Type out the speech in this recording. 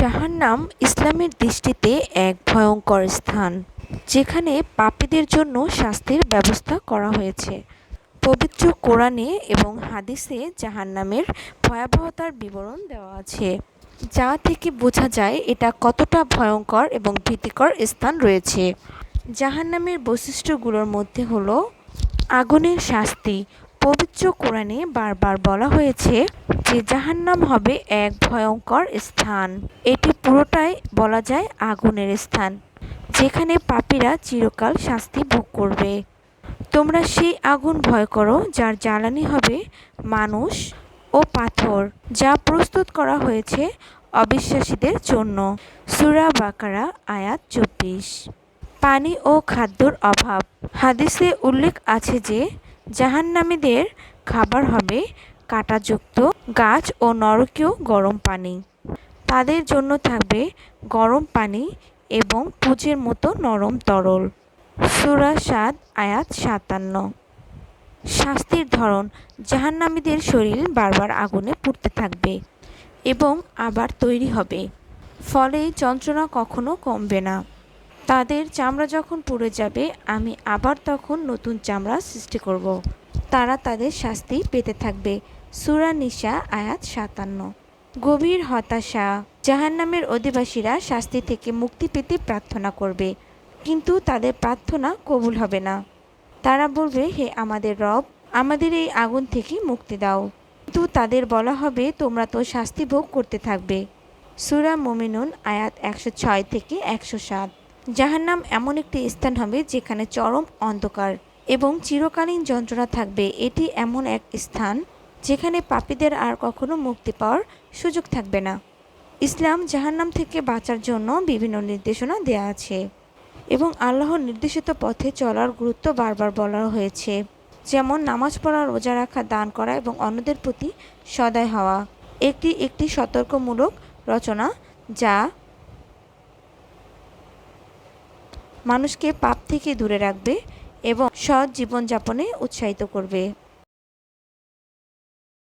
জাহান্নাম ইসলামের দৃষ্টিতে এক ভয়ঙ্কর স্থান, যেখানে পাপীদের জন্য শাস্তির ব্যবস্থা করা হয়েছে। পবিত্র কোরআনে এবং হাদিসে জাহান্নামের ভয়াবহতার বিবরণ দেওয়া আছে, যা থেকে বোঝা যায় এটা কতটা ভয়ঙ্কর এবং ভীতিকর স্থান রয়েছে। জাহান্নামের বৈশিষ্ট্যগুলোর মধ্যে হলো আগুনের শাস্তি। পবিত্র কোরআনে বারবার বলা হয়েছে যে জাহান্নাম হবে এক ভয়ঙ্কর স্থান। এটি পুরোটাই বলা যায় আগুনের স্থান, যেখানে পাপীরা চিরকাল শাস্তি ভোগ করবে। তোমরা সেই আগুন ভয় করো যার জ্বালানি হবে মানুষ ও পাথর, যা প্রস্তুত করা হয়েছে অবিশ্বাসীদের জন্য। সূরা বাকারা আয়াত 24। পানি ও খাদ্যর অভাব। হাদিসে উল্লেখ আছে যে জাহান্নামীদের খাবার হবে কাঁটাযুক্ত গাছ ও নরকীয় গরম পানি। তাদের জন্য থাকবে গরম পানি এবং পুঁজের মতো নরম তরল। সূরা সাদ আয়াত 57। শাস্তির ধরন। জাহান্নামীদের শরীর বারবার আগুনে পুড়তে থাকবে এবং আবার তৈরি হবে, ফলে যন্ত্রণা কখনো কমবে না। তাদের চামড়া যখন পুড়ে যাবে, আমি আবার তখন নতুন চামড়া সৃষ্টি করব। তারা তাদের শাস্তি পেতে থাকবে। সূরা নিসা আয়াত 57। গভীর হতাশা। জাহান্নামের অধিবাসীরা শাস্তি থেকে মুক্তি পেতে প্রার্থনা করবে, কিন্তু তাদের প্রার্থনা কবুল হবে না। তারা বলবে, হে আমাদের রব, আমাদের এই আগুন থেকে মুক্তি দাও। কিন্তু তাদের বলা হবে, তোমরা তো শাস্তি ভোগ করতে থাকবে। সূরা মুমিনুন আয়াত 106 থেকে 107। জাহান্নাম এমন একটি স্থান হবে যেখানে চরম অন্ধকার এবং চিরকালীন যন্ত্রণা থাকবে। এটি এমন এক স্থান যেখানে পাপীদের আর কখনো মুক্তি পাওয়ার সুযোগ থাকবে না। ইসলাম জাহান্নাম থেকে বাঁচার জন্য বিভিন্ন নির্দেশনা দেয়া আছে এবং আল্লাহর নির্দেশিত পথে চলার গুরুত্ব বারবার বলা হয়েছে, যেমন নামাজ পড়া, রোজা রাখা, দান করা এবং অন্যদের প্রতি সদয় হওয়া। একটি সতর্কমূলক রচনা যা মানুষকে পাপ থেকে দূরে রাখবে এবং সৎ জীবনযাপনে উৎসাহিত করবে।